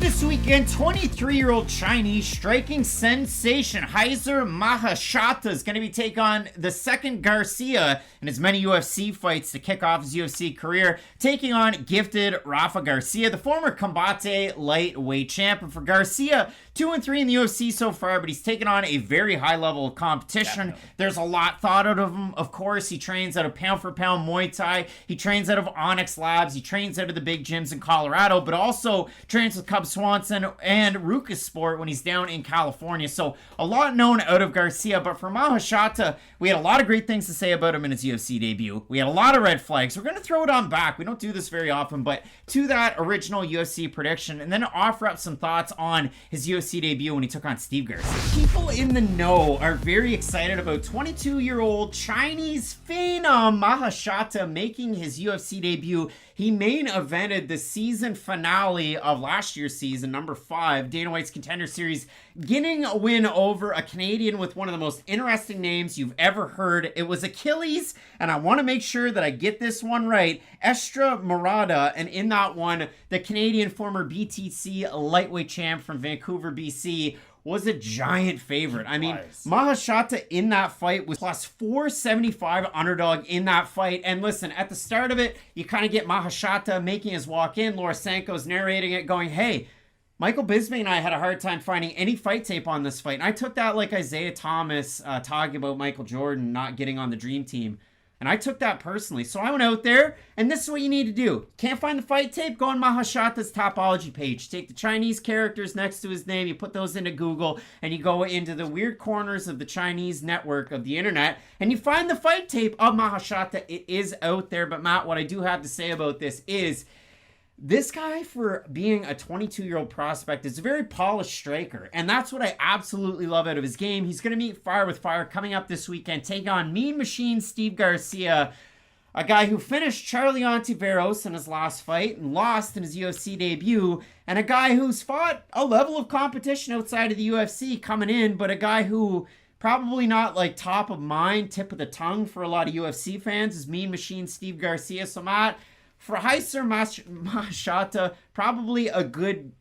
This weekend, 23-year-old Chinese striking sensation Maheshate is going to be taking on the second Garcia in as many UFC fights to kick off his UFC career, taking on gifted Rafa Garcia, the former Combate lightweight champ. And for Garcia, 2-3 in the UFC so far, but he's taken on a very high level of competition. Definitely. There's a lot thought out of him. Of course, he trains out of pound-for-pound Muay Thai. He trains out of Onyx Labs. He trains out of the big gyms in Colorado, but also trains with Cub Swanson and Rukas Sport when he's down in California. So a lot known out of Garcia, but for Maheshate, we had a lot of great things to say about him in his UFC debut. We had a lot of red flags. We're going to throw it on back. We don't do this very often, but to that original UFC prediction, and then offer up some thoughts on his UFC debut when he took on Steve Garcia. People in the know are very excited about 22-year-old Chinese phenom Maheshate making his UFC debut. He main evented the season finale of last year's season, number 5, Dana White's Contender Series, getting a win over a Canadian with one of the most interesting names you've ever heard. It was Achilles, and I want to make sure that I get this one right, Extremurada, and in that one, the Canadian former BTC lightweight champ from Vancouver, BC, was a giant favorite. I mean, Maheshate in that fight was plus 475 underdog in that fight. And listen, at the start of it, you kind of get Maheshate making his walk in. Laura Sanko's narrating it, going, hey, Michael Bisping and I had a hard time finding any fight tape on this fight. And I took that like Isaiah Thomas talking about Michael Jordan not getting on the Dream Team. And I took that personally. So I went out there, and this is what you need to do. Can't find the fight tape? Go on Maheshate's Tapology page. Take the Chinese characters next to his name, you put those into Google, and you go into the weird corners of the Chinese network of the internet, and you find the fight tape of Maheshate. It is out there. But Matt, what I do have to say about this is, this guy, for being a 22-year-old prospect, is a very polished striker. And that's what I absolutely love out of his game. He's going to meet fire with fire coming up this weekend, taking on Mean Machine Steve Garcia, a guy who finished Charlie Ontiveros in his last fight and lost in his UFC debut, and a guy who's fought a level of competition outside of the UFC coming in, but a guy who probably not like top of mind, tip of the tongue for a lot of UFC fans is Mean Machine Steve Garcia. So Matt, for Maheshate, probably a good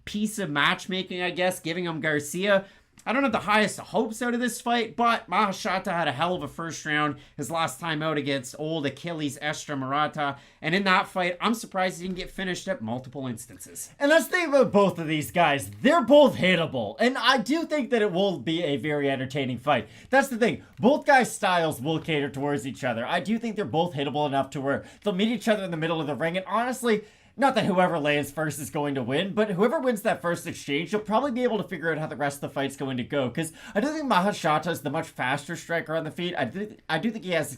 piece of matchmaking, I guess, giving him Garcia. I don't have the highest hopes out of this fight, but Maheshate had a hell of a first round his last time out against old Achilles Extremurada. And in that fight, I'm surprised he didn't get finished at multiple instances. And let's think about both of these guys. They're both hittable. And I do think that it will be a very entertaining fight. That's the thing. Both guys' styles will cater towards each other. I do think they're both hittable enough to where they'll meet each other in the middle of the ring. And honestly, not that whoever lands first is going to win, but whoever wins that first exchange, you'll probably be able to figure out how the rest of the fight's going to go. Because I do think Maheshate is the much faster striker on the feet. I do think he has,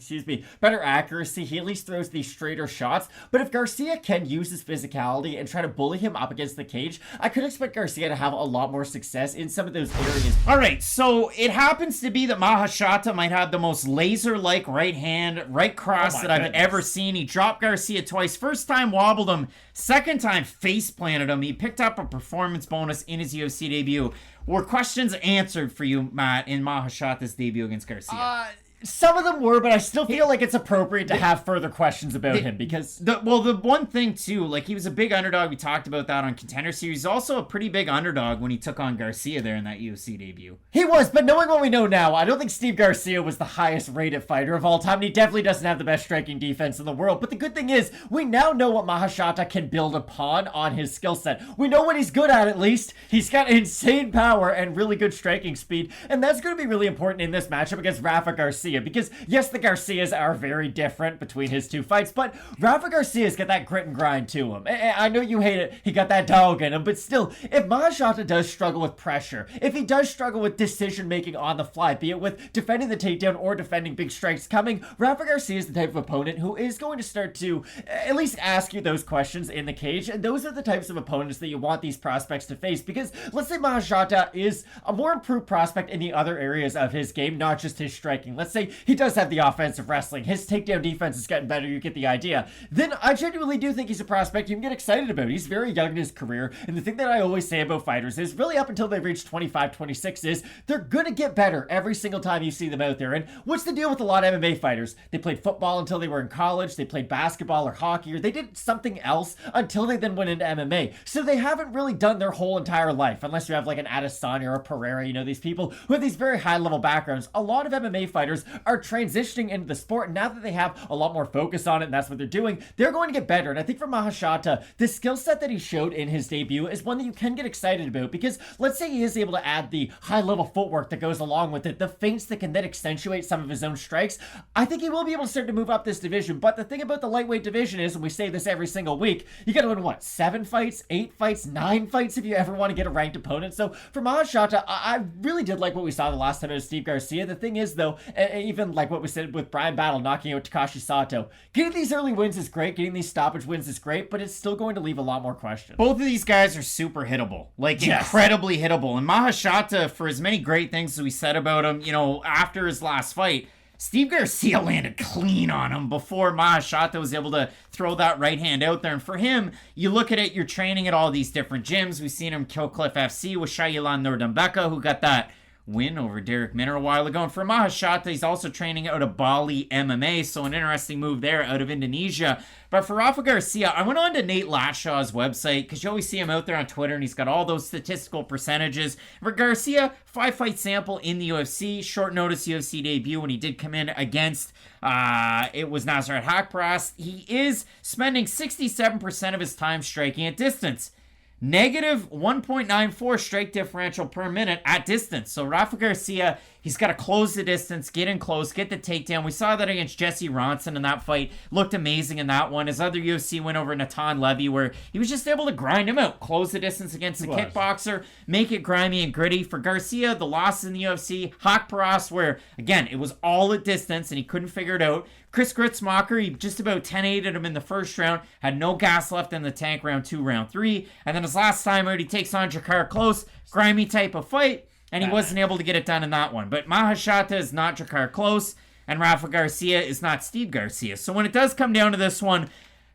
better accuracy. He at least throws these straighter shots. But if Garcia can use his physicality and try to bully him up against the cage, I could expect Garcia to have a lot more success in some of those areas. All right, so it happens to be that Maheshate might have the most laser-like right hand, right cross that I've ever seen. He dropped Garcia twice. First time wobbled him. Second time face planted him. He picked up a performance bonus in his UFC debut. Were questions answered for you, Matt, in Maheshate's debut against Garcia? Some of them were, but I still feel like it's appropriate to have further questions about him because... The one thing, too, like he was a big underdog. We talked about that on Contender Series. He's also a pretty big underdog when he took on Garcia there in that UFC debut. He was, but knowing what we know now, I don't think Steve Garcia was the highest rated fighter of all time, and he definitely doesn't have the best striking defense in the world. But the good thing is, we now know what Maheshate can build upon on his skill set. We know what he's good at least. He's got insane power and really good striking speed, and that's going to be really important in this matchup against Rafa Garcia. Because yes, the Garcias are very different between his two fights, but Rafa Garcia's got that grit and grind to him. I know you hate it, he got that dog in him, but still, if Maheshate does struggle with pressure, if he does struggle with decision making on the fly, be it with defending the takedown or defending big strikes coming, Rafa Garcia is the type of opponent who is going to start to at least ask you those questions in the cage, and those are the types of opponents that you want these prospects to face. Because let's say Maheshate is a more improved prospect in the other areas of his game, not just his striking. Let's say say he does have the offensive wrestling. His takedown defense is getting better. You get the idea. Then I genuinely do think he's a prospect you can get excited about. He's very young in his career. And the thing that I always say about fighters is really up until they reach 25, 26 is they're going to get better every single time you see them out there. And what's the deal with a lot of MMA fighters? They played football until they were in college. They played basketball or hockey, or they did something else until they then went into MMA. So they haven't really done their whole entire life, unless you have like an Adesanya or a Pereira, you know, these people who have these very high level backgrounds. A lot of MMA fighters are transitioning into the sport, and now that they have a lot more focus on it, and that's what they're doing, they're going to get better. And I think for Maheshate, the skill set that he showed in his debut is one that you can get excited about, because let's say he is able to add the high level footwork that goes along with it, the feints that can then accentuate some of his own strikes. I think he will be able to start to move up this division. But the thing about the lightweight division is, and we say this every single week, you gotta win what, 7 fights, 8 fights, 9 fights if you ever want to get a ranked opponent. So for Maheshate, I really did like what we saw the last time out of Steve Garcia. The thing is though, even like what we said with Bryan Battle knocking out Takashi Sato, getting these early wins is great, getting these stoppage wins is great, but it's still going to leave a lot more questions. Both of these guys are super hittable, like incredibly hittable. And Maheshate, for as many great things as we said about him, you know, after his last fight, Steve Garcia landed clean on him before Maheshate was able to throw that right hand out there. And for him, you look at it, you're training at all these different gyms. We've seen him kill Cliff FC with Cheyanne Nurmagomedov, who got that win over Derek Minner a while ago. And for Maheshate, he's also training out of Bali MMA, so an interesting move there out of Indonesia. But for Rafa Garcia, I went on to Nate Latshaw's website, because you always see him out there on Twitter, and he's got all those statistical percentages. For Garcia, 5-fight sample in the UFC, short notice UFC debut when he did come in against, it was Nasrat Haqparast. He is spending 67% of his time striking at distance. Negative 1.94 strike differential per minute at distance. So Rafa Garcia, he's got to close the distance, get in close, get the takedown. We saw that against Jesse Ronson in that fight. Looked amazing in that one. His other UFC win over Natan Levy, where he was just able to grind him out, close the distance against the kickboxer, make it grimy and gritty. For Garcia, the loss in the UFC, Haqparast, where, again, it was all at distance and he couldn't figure it out. Chris Gritzmacher, he just about 10-8'd him in the first round, had no gas left in the tank round 2, round 3, and then his last time out, he takes on Jakar Close, grimy type of fight, and he wasn't able to get it done in that one. But Maheshate is not Jakar Close, and Rafa Garcia is not Steve Garcia. So when it does come down to this one,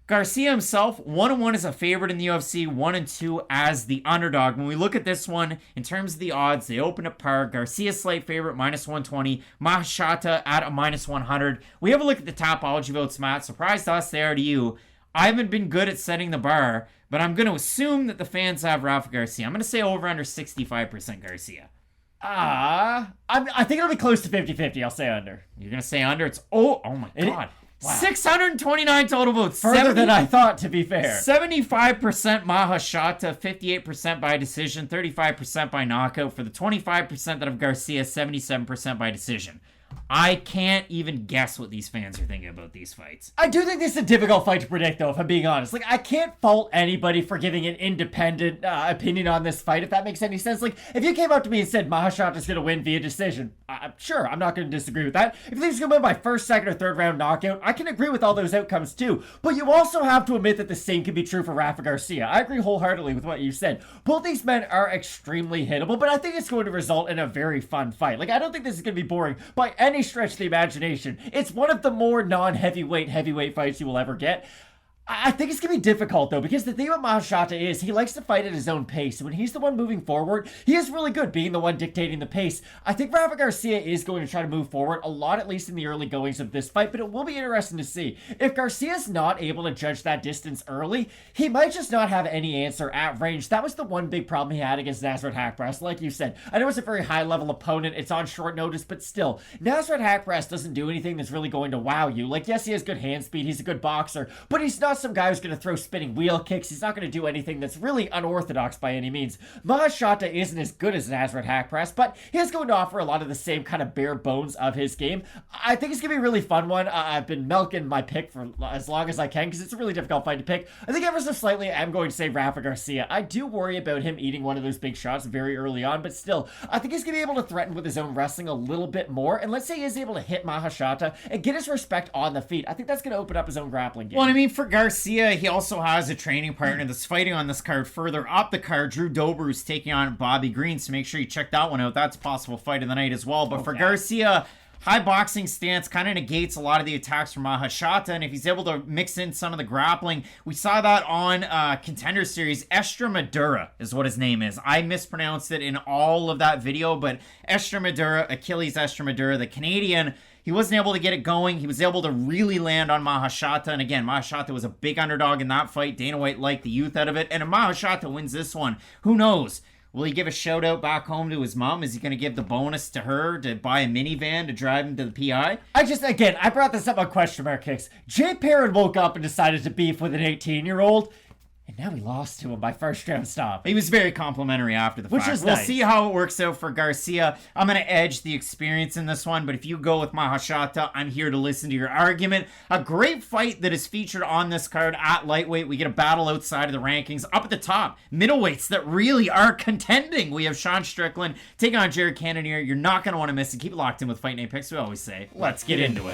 Garcia himself, 1-1 as a favorite in the UFC, 1-2 as the underdog. When we look at this one, in terms of the odds, they open at par. Garcia slight favorite, -120. Maheshate at a -100. We have a look at the Tapology votes, Matt. Surprised us, they are to you. I haven't been good at setting the bar, but I'm going to assume that the fans have Rafa Garcia. I'm going to say over under 65% Garcia. I think it'll be close to 50-50. I'll say under. You're going to say under? It's, oh my God. Wow. 629 total votes. Further than I thought, to be fair. 75% Maheshate, 58% by decision, 35% by knockout. For the 25% that have Garcia, 77% by decision. I can't even guess what these fans are thinking about these fights. I do think this is a difficult fight to predict, though, if I'm being honest. Like, I can't fault anybody for giving an independent opinion on this fight, if that makes any sense. Like, if you came up to me and said Maheshate is going to win via decision, sure, I'm not going to disagree with that. If he's going to win by first, second, or third round knockout, I can agree with all those outcomes, too. But you also have to admit that the same can be true for Rafa Garcia. I agree wholeheartedly with what you said. Both these men are extremely hittable, but I think it's going to result in a very fun fight. Like, I don't think this is going to be boring by any stretch of the imagination. It's one of the more heavyweight fights you will ever get. I think it's going to be difficult, though, because the thing about Maheshate is he likes to fight at his own pace. When he's the one moving forward, he is really good being the one dictating the pace. I think Rafa Garcia is going to try to move forward a lot, at least in the early goings of this fight, but it will be interesting to see. If Garcia's not able to judge that distance early, he might just not have any answer at range. That was the one big problem he had against Nasrat Haqparast. Like you said, I know it's a very high-level opponent. It's on short notice, but still, Nasrat Haqparast doesn't do anything that's really going to wow you. Like, yes, he has good hand speed. He's a good boxer, but he's not some guy who's going to throw spinning wheel kicks. He's not going to do anything that's really unorthodox by any means. Maheshate isn't as good as Nasrat Haqparast, but he is going to offer a lot of the same kind of bare bones of his game. I think it's going to be a really fun one. I've been milking my pick for as long as I can because it's a really difficult fight to pick. I think ever so slightly I'm going to say Rafa Garcia. I do worry about him eating one of those big shots very early on, but still, I think he's going to be able to threaten with his own wrestling a little bit more, and let's say he is able to hit Maheshate and get his respect on the feet. I think that's going to open up his own grappling game. Well, I mean, for Garcia, he also has a training partner that's fighting on this card further up the card. Drew Dober, who's taking on Bobby Green, so make sure you check that one out. That's a possible fight of the night as well. But for Garcia, high boxing stance kind of negates a lot of the attacks from Maheshate, and if he's able to mix in some of the grappling, we saw that on Contender Series. Extremadura is what his name is. I mispronounced it in all of that video, but Extremadura, Achilles Extremadura, the Canadian, he wasn't able to get it going. He was able to really land on Maheshate. And again, Maheshate was a big underdog in that fight. Dana White liked the youth out of it. And if Maheshate wins this one, who knows? Will he give a shout out back home to his mom? Is he going to give the bonus to her to buy a minivan to drive him to the PI? I brought this up on Question Mark Kicks. Jay Perrin woke up and decided to beef with an 18-year-old. And now he lost to him by first round stop. He was very complimentary after the fact. Is we'll nice. see how it works out for Garcia. I'm going to edge the experience in this one, but if you go with Maheshate, I'm here to listen to your argument. A great fight that is featured on this card at lightweight. We get a battle outside of the rankings. Up at the top, middleweights that really are contending. We have Sean Strickland taking on Jared Cannonier. You're not going to want to miss it. Keep it locked in with Fight Night Picks. We always say, let's get into it.